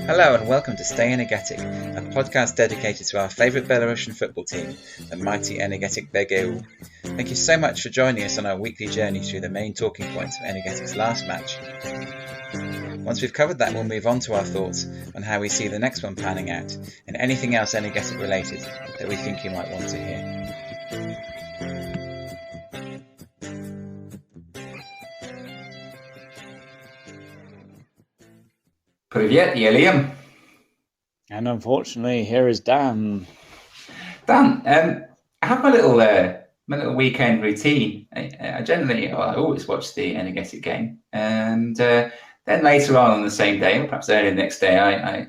Hello and welcome to Stay Energetic, a podcast dedicated to our favourite Belarusian football team, the mighty Energetik BGU. Thank you so much for joining us on our weekly journey through the main talking points of Energetik's last match. Once we've covered that, we'll move on to our thoughts on how we see the next one panning out, and anything else Energetik related that we think you might want to hear. Привет, я Liam. And unfortunately, here is Dan. Dan, I have my little weekend routine. I always watch the Energetic game, and then later on the same day, or perhaps early the next day, I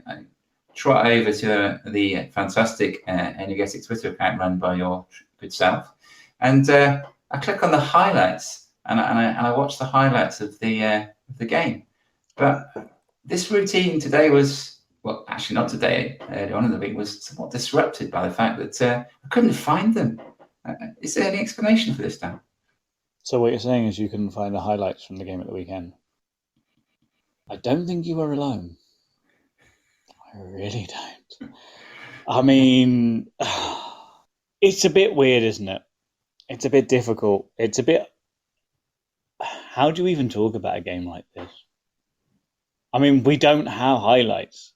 trot over to the fantastic Energetic Twitter account run by your good self, and I click on the highlights, and I watch the highlights of the game. But this routine today was, well, actually not today, early on in the week, was somewhat disrupted by the fact that I couldn't find them. Is there any explanation for this, Dan? So what you're saying is you couldn't find the highlights from the game at the weekend? I don't think you were alone. I really don't. I mean, it's a bit weird, isn't it? It's a bit difficult. It's a bit... How do you even talk about a game like this? I mean, we don't have highlights.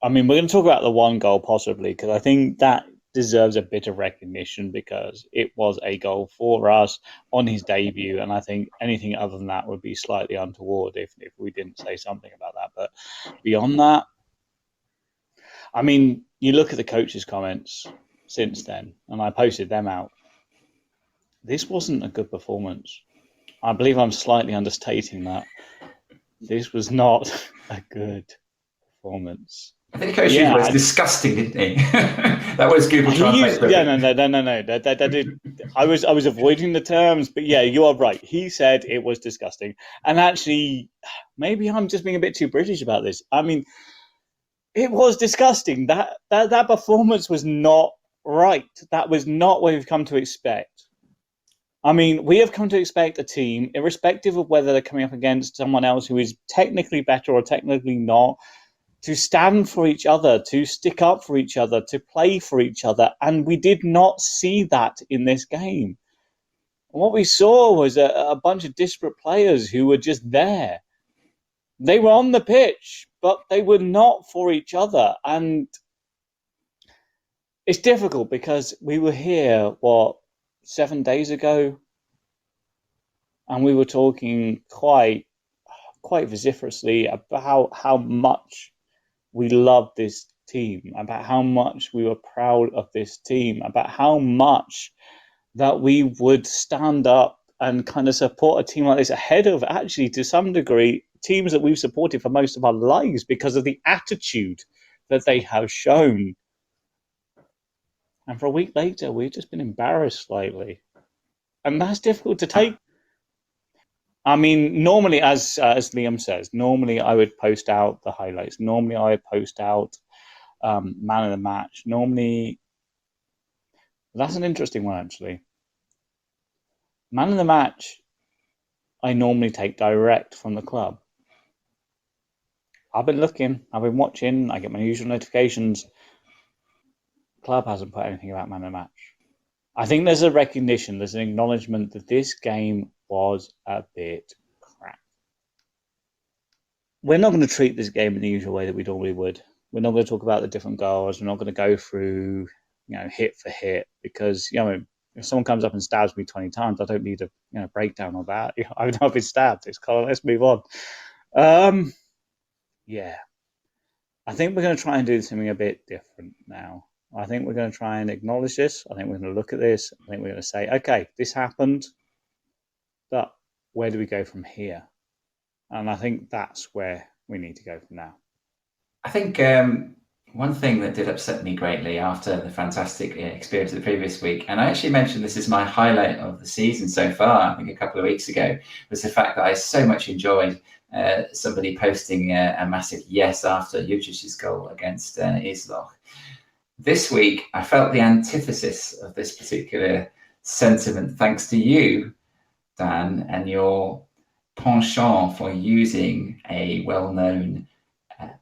I mean, we're going to talk about the one goal possibly, because I think that deserves a bit of recognition because it was a goal for us on his debut. And I think anything other than that would be slightly untoward if we didn't say something about that. But beyond that, I mean, you look at the coach's comments since then, and I posted them out. This wasn't a good performance. I believe I'm slightly understating that. This was not a good performance. I think the coach was disgusting, didn't he? That was Google Translate. No. I was avoiding the terms, but yeah, you are right. He said it was disgusting. And actually, maybe I'm just being a bit too British about this. I mean, it was disgusting. That performance was not right. That was not what we've come to expect. I mean, we have come to expect a team, irrespective of whether they're coming up against someone else who is technically better or technically not, to stand for each other, to stick up for each other, to play for each other. And we did not see that in this game. What we saw was a bunch of disparate players who were just there. They were on the pitch, but they were not for each other. And it's difficult because we were here, 7 days ago, and we were talking quite vociferously about how much we loved this team, about how much we were proud of this team, about how much that we would stand up and kind of support a team like this ahead of, actually, to some degree, teams that we've supported for most of our lives because of the attitude that they have shown. And for a week later, we've just been embarrassed slightly. And that's difficult to take. I mean, normally, as Liam says, normally I would post out the highlights. Normally I would post out man of the match. Normally, that's an interesting one, actually. Man of the match, I normally take direct from the club. I've been looking, I've been watching, I get my usual notifications. Club hasn't put anything about man of the match. I think there's a recognition, there's an acknowledgement that this game was a bit crap. We're not going to treat this game in the usual way that we normally would. We're not going to talk about the different goals. We're not going to go through, hit for hit, because, if someone comes up and stabs me 20 times, I don't need a breakdown of that. I've not been stabbed. Let's move on. Yeah. I think we're going to try and do something a bit different now. I think we're going to try and acknowledge this. I think we're going to look at this. I think we're going to say, okay, this happened, but where do we go from here? And I think that's where we need to go from now. I think one thing that did upset me greatly after the fantastic experience of the previous week, and I actually mentioned this is my highlight of the season so far, I think a couple of weeks ago, was the fact that I so much enjoyed somebody posting a massive yes after Jucic's goal against Isloch. this week, I felt the antithesis of this particular sentiment thanks to you, Dan, and your penchant for using a well-known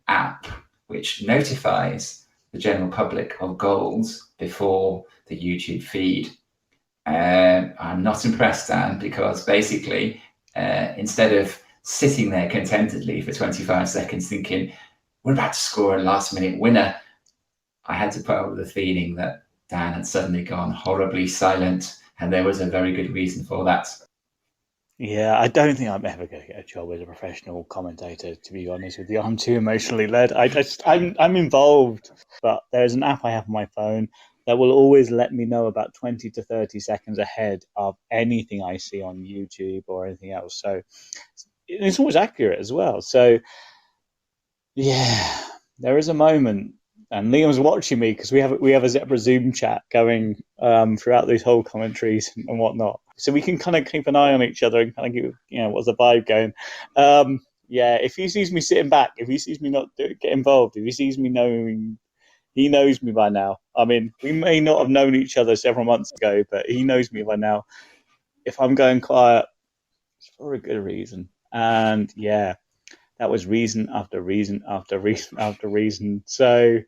app which notifies the general public of goals before the YouTube feed. I'm not impressed, Dan, because basically, instead of sitting there contentedly for 25 seconds thinking, we're about to score a last-minute winner, I had to put up with the feeling that Dan had suddenly gone horribly silent, and there was a very good reason for that. Yeah, I don't think I'm ever going to get a job as a professional commentator, to be honest with you. I'm too emotionally led. I'm involved, but there's an app I have on my phone that will always let me know about 20 to 30 seconds ahead of anything I see on YouTube or anything else. So it's always accurate as well. So yeah, there is a moment, and Liam's watching me because we have a Zebra Zoom chat going throughout these whole commentaries and whatnot, so we can kind of keep an eye on each other and kind of give, what's the vibe going. Yeah, if he sees me sitting back, if he sees me not get involved, if he sees me knowing, he knows me by now. I mean, we may not have known each other several months ago, but he knows me by now. If I'm going quiet, it's for a good reason. And yeah, that was reason after reason after reason after reason. So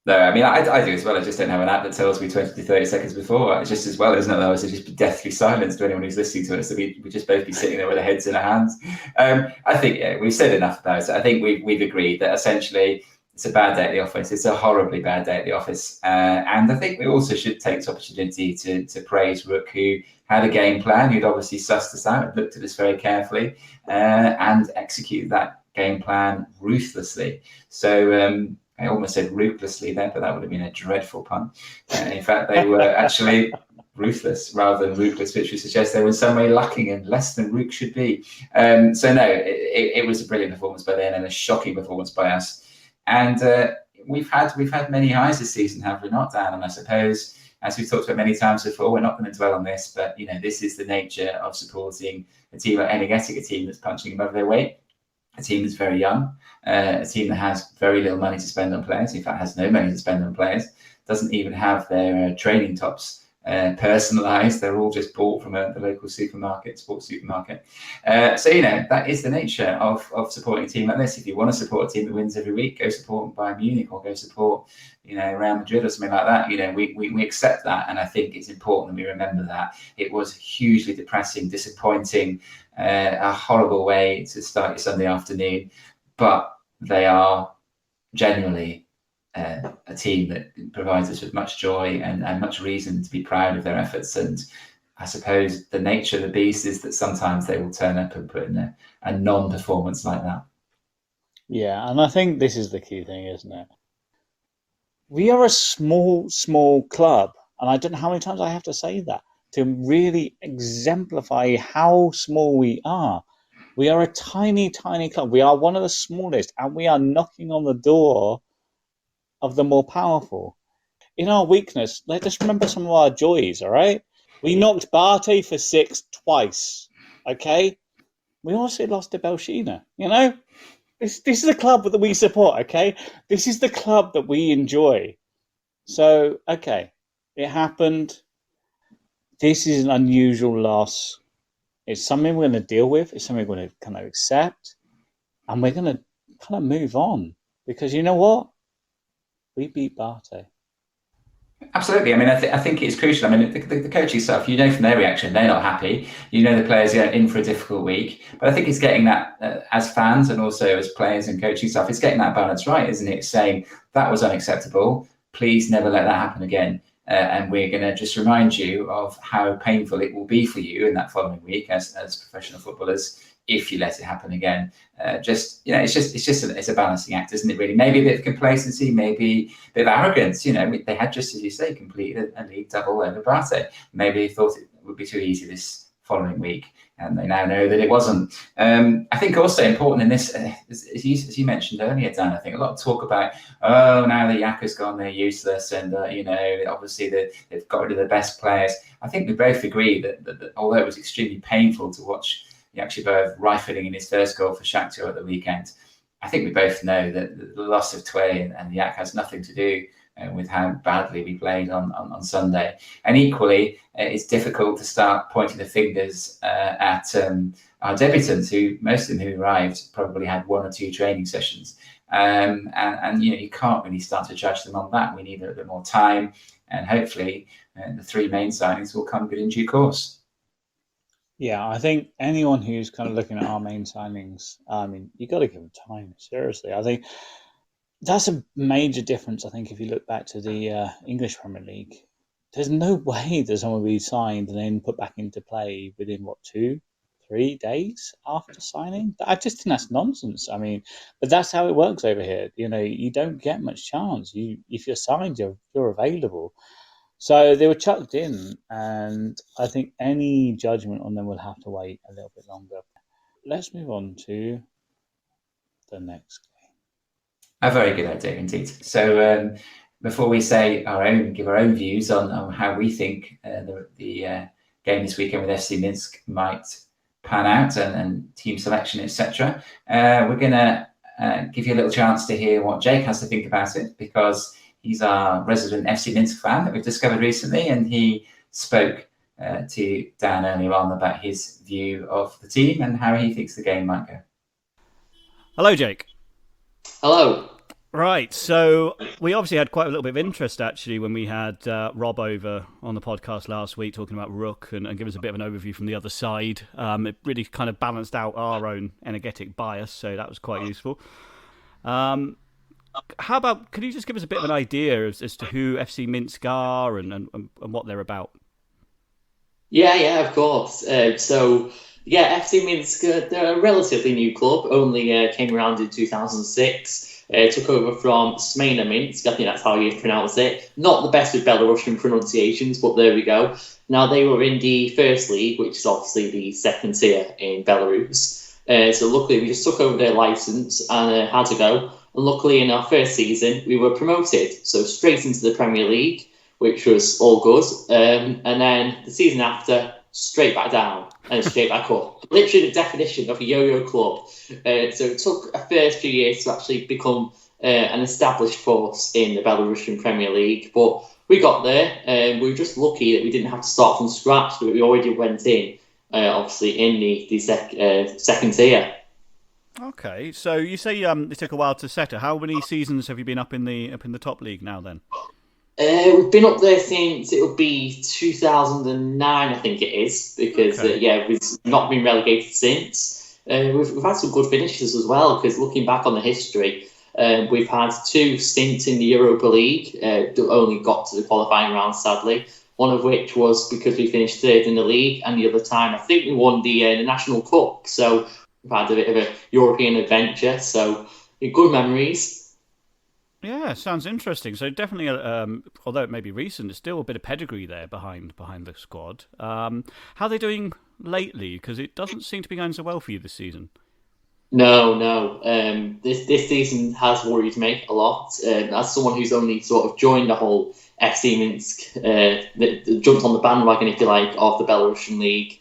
no, I mean, I do as well. I just don't have an app that tells me 20 to 30 seconds before. It's just as well, isn't it? Otherwise, it'd just be deathly silence to anyone who's listening to us. So we'd just both be sitting there with our heads in our hands. I think, we've said enough about it. I think we've agreed that essentially it's a bad day at the office. It's a horribly bad day at the office. And I think we also should take this opportunity to praise Rook, who had a game plan. He'd obviously sussed us out, looked at us very carefully, and executed that game plan ruthlessly. So I almost said ruthlessly there, but that would have been a dreadful pun. In fact, they were actually ruthless rather than ruthless, which would suggest they were in some way lacking and less than Rook should be. So no, it was a brilliant performance by them and a shocking performance by us. And we've had many highs this season, have we not, Dan? And I suppose, as we've talked about many times before, we're not going to dwell on this, but this is the nature of supporting a team like Energetik, a team that's punching above their weight, a team that's very young, a team that has very little money to spend on players, in fact has no money to spend on players, doesn't even have their training tops personalised. They're all just bought from the local sports supermarket. So that is the nature of supporting a team like this. If you want to support a team that wins every week, go support Bayern Munich or go support Real Madrid or something like that. We accept that, and I think it's important that we remember that. It was hugely depressing, disappointing, a horrible way to start your Sunday afternoon, but they are genuinely a team that provides us with much joy and much reason to be proud of their efforts. And I suppose the nature of the beast is that sometimes they will turn up and put in a non-performance like that. Yeah, and I think this is the key thing, isn't it? We are a small club, and I don't know how many times I have to say that to really exemplify how small we are. We are a tiny club. We are one of the smallest, and we are knocking on the door of the more powerful. In our weakness, let's just remember some of our joys, all right? We knocked Bate for 6 twice, okay? We also lost to Belshina, This is a club that we support, okay? This is the club that we enjoy. So, okay, it happened. This is an unusual loss. It's something we're going to deal with. It's something we're going to kind of accept. And we're going to kind of move on. Because you know what? We beat Bate. Absolutely. I mean, I think it's crucial. I mean, the coaching stuff, from their reaction, they're not happy. The players are in for a difficult week. But I think it's getting that as fans and also as players and coaching staff, it's getting that balance right, isn't it? It's saying that was unacceptable. Please never let that happen again. And we're going to just remind you of how painful it will be for you in that following week as professional footballers if you let it happen again. It's a balancing act, isn't it, really? Maybe a bit of complacency, maybe a bit of arrogance. They had, just as you say, completed a league double over Bate. Maybe they thought it would be too easy this following week, and they now know that it wasn't. I think also important in this, as you mentioned earlier, Dan, I think a lot of talk about, now the Yaka's gone, they're useless, and obviously they've got rid of the best players. I think we both agree that although it was extremely painful to watch Yakshibev rifling in his first goal for Shakhtar at the weekend, I think we both know that the loss of Tway and Yak has nothing to do with how badly we played on Sunday. And equally, it's difficult to start pointing the fingers at our debutants, who most of them who arrived probably had 1 or 2 training sessions. And you can't really start to judge them on that. We need a little bit more time, and hopefully the 3 main signings will come good in due course. Yeah, I think anyone who's kind of looking at our main signings, I mean, you got to give them time. Seriously, I think that's a major difference. I think if you look back to the English Premier League, there's no way that someone will be signed and then put back into play within 2-3 days after signing. I just think that's nonsense. I mean, but that's how it works over here. You don't get much chance. If you're signed, you're available. So they were chucked in, and I think any judgment on them will have to wait a little bit longer. Let's move on to the next game. A very good idea indeed. So before we give our own views on how we think the game this weekend with FC Minsk might pan out and team selection, etc., we're going to give you a little chance to hear what Jake has to think about it, because he's our resident FC Minsk fan that we've discovered recently, and he spoke to Dan earlier on about his view of the team and how he thinks the game might go. Hello, Jake. Hello. Right, so we obviously had quite a little bit of interest, actually, when we had Rob over on the podcast last week talking about Rook and give us a bit of an overview from the other side. It really kind of balanced out our own energetic bias, so that was quite useful. How about, could you just give us a bit of an idea as to who FC Minsk are and what they're about? Yeah, of course. FC Minsk, they're a relatively new club, only came around in 2006. Took over from Smena Minsk, I think that's how you pronounce it. Not the best with Belarusian pronunciations, but there we go. Now, they were in the first league, which is obviously the second tier in Belarus. So luckily, we just took over their licence and had to go. And luckily, in our first season, we were promoted. So straight into the Premier League, which was all good. And then the season after, straight back down and straight back up. Literally the definition of a yo-yo club. So it took a first few years to actually become an established force in the Belarusian Premier League. But we got there, and we were just lucky that we didn't have to start from scratch, that we already went in, obviously, in the second tier. Okay, so you say it took a while to settle. How many seasons have you been up in the top league now then? We've been up there since it'll be 2009, I think it is, because we've not been relegated since. We've had some good finishes as well, because looking back on the history, we've had 2 stints in the Europa League, only got to the qualifying round, sadly. One of which was because we finished 3rd in the league, and the other time I think we won the National Cup. So we've had a bit of a European adventure. So good memories. Yeah, sounds interesting. So definitely, although it may be recent, there's still a bit of pedigree there behind the squad. How are they doing lately? Because it doesn't seem to be going so well for you this season. No. This season has worried me a lot. As someone who's only sort of joined the whole FC Minsk, that jumped on the bandwagon, if you like, of the Belarusian league.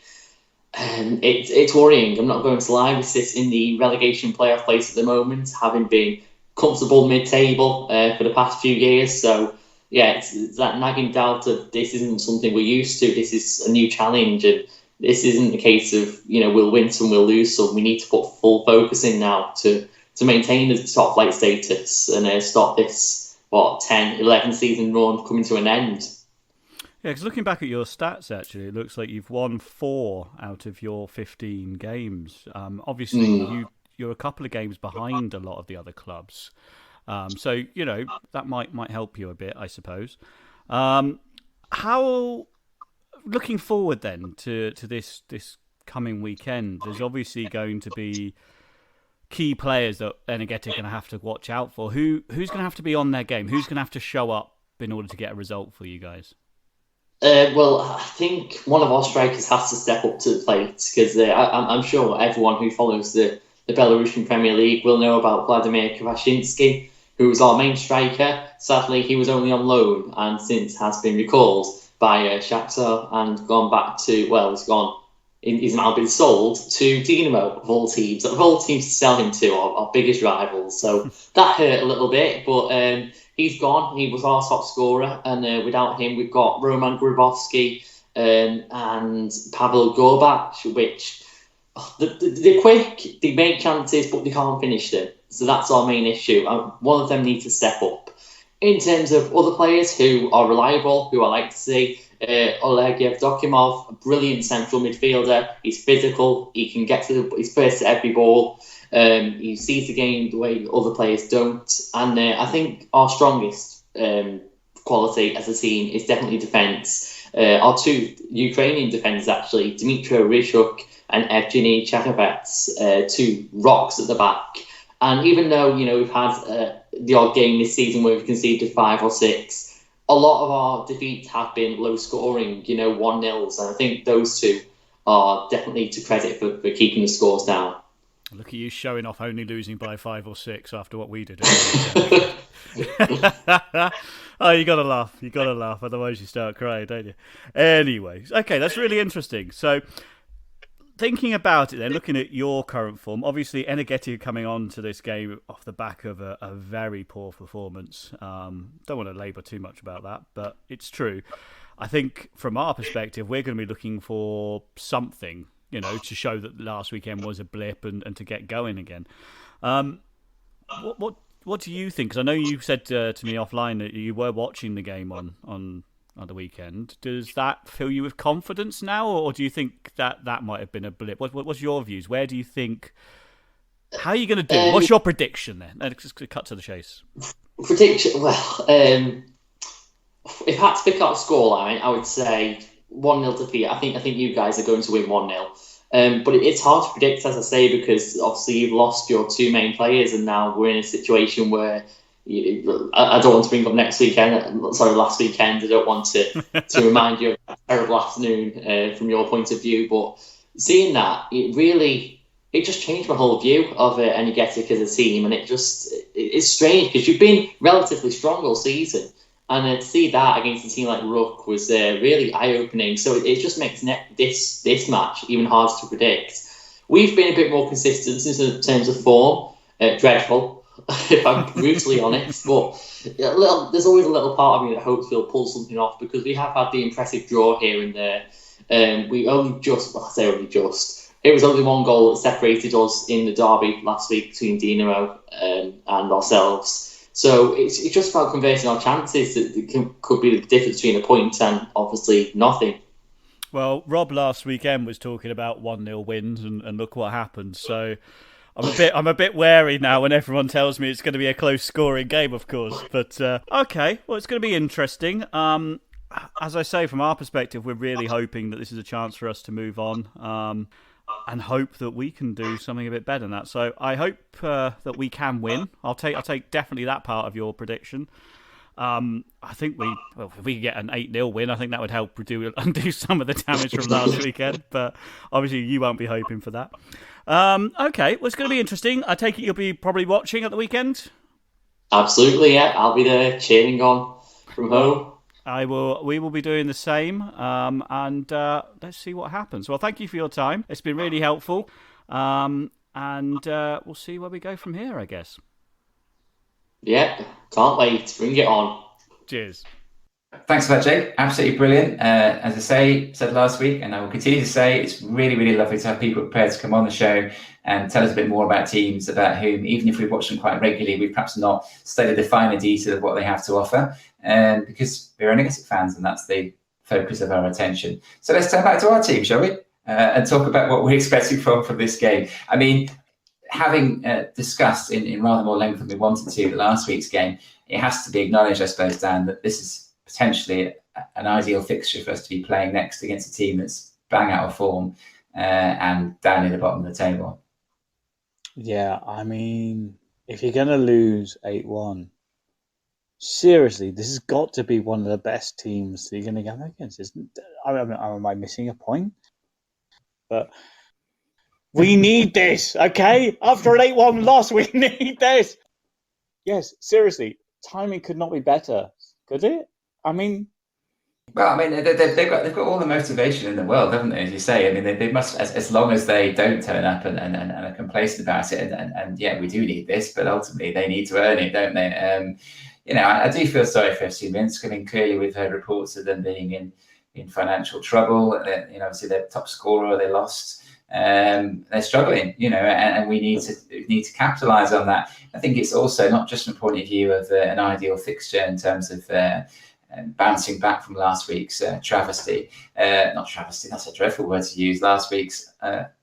It's worrying. I'm not going to lie. We sit in the relegation playoff place at the moment, having been comfortable mid-table for the past few years. So, yeah, it's that nagging doubt of this isn't something we're used to. This is a new challenge, and this isn't a case of, we'll win some, we'll lose some. We need to put full focus in now to maintain the top flight status and stop this, 10, 11 season run coming to an end. Yeah, because looking back at your stats, actually, it looks like you've won 4 out of your 15 games. Obviously, you're a couple of games behind a lot of the other clubs. So, that might help you a bit, I suppose. How, looking forward then to this coming weekend, there's obviously going to be key players that Energetik are going to have to watch out for. Who's going to have to be on their game? Who's going to have to show up in order to get a result for you guys? Well, I think one of our strikers has to step up to the plate, because I'm sure everyone who follows the Belarusian Premier League will know about Vladimir Kvashinsky, who was our main striker. Sadly, he was only on loan and since has been recalled by Shakhtar and gone back to, he's now been sold to Dinamo, of all teams to sell him to, our biggest rivals. So that hurt a little bit, but he's gone. He was our top scorer, and without him, we've got Roman Grabowski and Pavel Gorbac, which they're quick, they make chances, but they can't finish them. So that's our main issue. One of them needs to step up. In terms of other players who are reliable, who I like to see, Oleg Yevdokimov, a brilliant central midfielder. He's physical. He can get he's first to every ball. He sees the game the way other players don't. And I think our strongest quality as a team is definitely defence. Our two Ukrainian defenders, actually, Dmitry Ryshuk and Evgeny Chekhovets, two rocks at the back. And even though, we've had the odd game this season where we've conceded 5 or 6, a lot of our defeats have been low scoring, 1-0s. And I think those two are definitely to credit for keeping the scores down. Look at you showing off only losing by 5 or 6 after what we did. Oh, you gotta laugh. Otherwise you start crying, don't you? Anyways, okay, that's really interesting. So, thinking about it then, looking at your current form, obviously Energetik coming on to this game off the back of a very poor performance. Don't want to labour too much about that, but it's true. I think from our perspective, we're going to be looking for something, to show that last weekend was a blip and to get going again. What do you think? Because I know you said to me offline that you were watching the game on the weekend. Does that fill you with confidence now, or do you think that might have been a blip? What's your views? Where do you think? How are you going to do? What's your prediction then? Let's just cut to the chase. Prediction? Well, if I had to pick out a scoreline, I would say 1-0 defeat. I think you guys are going to win 1-0. But it's hard to predict, as I say, because obviously you've lost your two main players, and now we're in a situation where I don't want to bring up last weekend. I don't want to remind you of that terrible afternoon from your point of view. But seeing that, it just changed my whole view of Energetik as a team, and it's strange because you've been relatively strong all season. And to see that against a team like Rook was really eye-opening. So it just makes this match even harder to predict. We've been a bit more consistent in terms of form. Dreadful, if I'm brutally honest. But there's always a little part of me that hopes we'll pull something off, because we have had the impressive draw here and there. It was only one goal that separated us in the derby last week between Dinamo and ourselves. So it's just about converting our chances that could be the difference between a point and obviously nothing. Well, Rob last weekend was talking about 1-0 wins, and look what happened. So I'm a bit wary now when everyone tells me it's going to be a close scoring game, of course. But okay, well, it's going to be interesting. As I say, from our perspective, we're really hoping that this is a chance for us to move on. And hope that we can do something a bit better than that. So I hope that we can win. I'll take definitely that part of your prediction. I think if we could get an 8-0 win, I think that would help undo some of the damage from last weekend. But obviously you won't be hoping for that. Okay, well, it's going to be interesting. I take it you'll be probably watching at the weekend? Absolutely, yeah. I'll be there cheering on from home. We will be doing the same, and let's see what happens. Well, thank you for your time. It's been really helpful, and we'll see where we go from here, I guess. Yeah, can't wait. Bring it on. Cheers. Thanks for that, Jake. Absolutely brilliant. As I said last week, and I will continue to say, it's really, really lovely to have people prepared to come on the show and tell us a bit more about teams, about whom, even if we watch them quite regularly, we've perhaps not studied the finer detail of what they have to offer. Because we're Energetik fans, and that's the focus of our attention. So let's turn back to our team, shall we? And talk about what we're expecting from this game. I mean, having discussed in rather more length than we wanted to last week's game, it has to be acknowledged, I suppose, Dan, that this is potentially an ideal fixture for us to be playing next against a team that's bang out of form and down near the bottom of the table. Yeah, I mean, if you're going to lose 8-1, seriously, this has got to be one of the best teams that you're going to go against, isn't it? Am I missing a point? But we need this, okay? After an 8-1 loss, we need this. Yes, seriously, timing could not be better, could it? I mean... Well, I mean, they've got all the motivation in the world, haven't they? As you say, I mean, they must, as long as they don't turn up and are complacent about it. And yeah, we do need this, but ultimately they need to earn it, don't they? I do feel sorry for FC Minsk. I mean, clearly we've heard reports of them being in financial trouble. Obviously their top scorer, they lost. They're struggling, and we need to capitalise on that. I think it's also not just from the point of view of an ideal fixture in terms of bouncing back from last week's travesty. Not travesty, that's a dreadful word to use. Last week's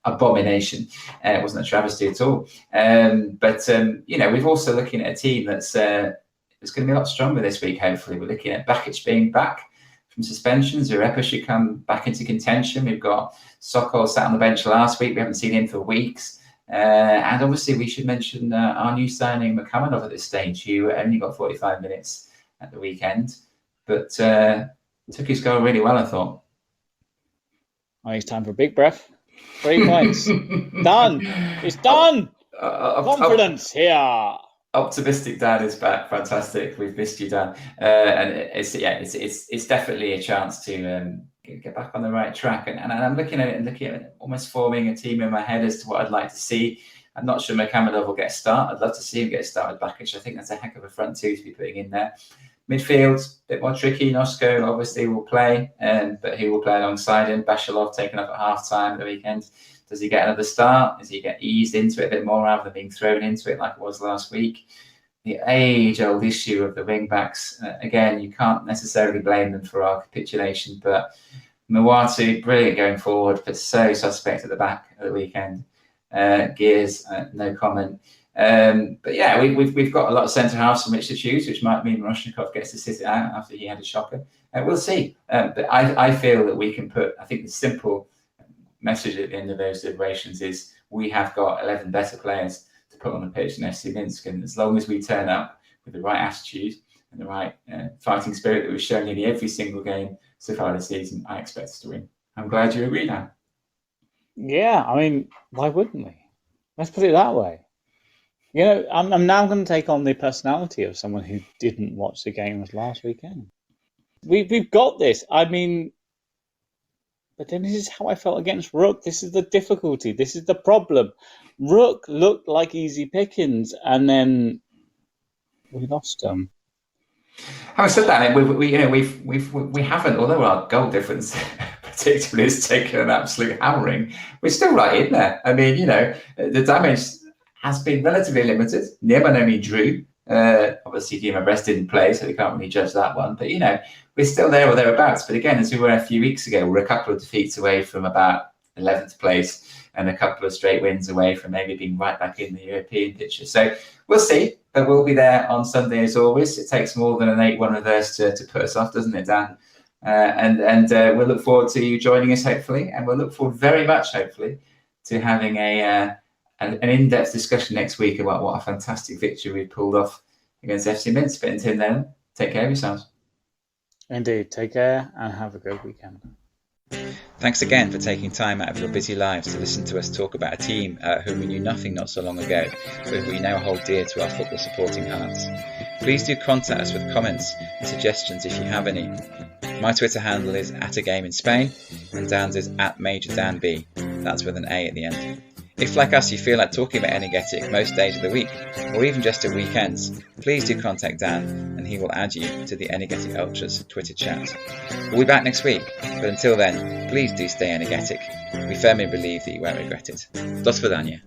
abomination. It wasn't a travesty at all. But we're also looking at a team that's going to be a lot stronger this week, hopefully. We're looking at Bakic being back from suspensions. Urepa should come back into contention. We've got Sokol sat on the bench last week. We haven't seen him for weeks. And obviously we should mention our new signing, Makamanov, at this stage, who only got 45 minutes at the weekend, but took his goal really well, I thought. Oh, it's time for a big breath. 3 points. Done. It's done. Confidence here. Optimistic Dan is back. Fantastic. We've missed you, Dan. And it's definitely a chance to get back on the right track. And I'm looking at it, almost forming a team in my head as to what I'd like to see. I'm not sure Makamadov will get a start. I'd love to see him get a start with Bakic. I think that's a heck of a front two to be putting in there. Midfield, a bit more tricky. Nosko obviously will play, but who will play alongside him? Bashalov taken up at half-time at the weekend. Does he get another start? Does he get eased into it a bit more rather than being thrown into it like it was last week? The age-old issue of the wing-backs. Again, you can't necessarily blame them for our capitulation, but Mawatu, brilliant going forward, but so suspect at the back at the weekend. Gears, no comment. But yeah, we've got a lot of centre halves from which to choose, which might mean Roshnikov gets to sit it out after he had a shocker. We'll see. But I feel that we can put, I think the simple message at the end of those deliberations is we have got 11 better players to put on the pitch than FC Minsk. And as long as we turn up with the right attitude and the right fighting spirit that we've shown in every single game so far this season, I expect us to win. I'm glad you agree now. Yeah, I mean, why wouldn't we? Let's put it that way. I'm now going to take on the personality of someone who didn't watch the game last weekend. We've got this. I mean, but then this is how I felt against Rook. This is the difficulty. This is the problem. Rook looked like easy pickings, and then we lost them. Having said that, we haven't, although our goal difference particularly has taken an absolute hammering, we're still right in there. I mean, the damage has been relatively limited. Nieman only drew. Obviously, Dima Brest didn't play, so we can't really judge that one. But, we're still there or thereabouts. But again, as we were a few weeks ago, we're a couple of defeats away from about 11th place and a couple of straight wins away from maybe being right back in the European picture. So we'll see. But we'll be there on Sunday as always. It takes more than an 8-1 reverse to put us off, doesn't it, Dan? And we'll look forward to you joining us, hopefully. And we'll look forward very much, hopefully, to having an in-depth discussion next week about what a fantastic victory we pulled off against FC Minsk. But until then, take care of yourselves. Indeed, take care and have a good weekend. Thanks again for taking time out of your busy lives to listen to us talk about a team whom we knew nothing not so long ago, but who we now hold dear to our football supporting hearts. Please do contact us with comments and suggestions if you have any. My Twitter handle is @agameInSpain and Dan's is @MajorDanB. That's with an A at the end. If, like us, you feel like talking about Energetik most days of the week, or even just at weekends, please do contact Dan and he will add you to the Energetik Ultras Twitter chat. We'll be back next week, but until then, please do stay energetic. We firmly believe that you won't regret it. Do svidania.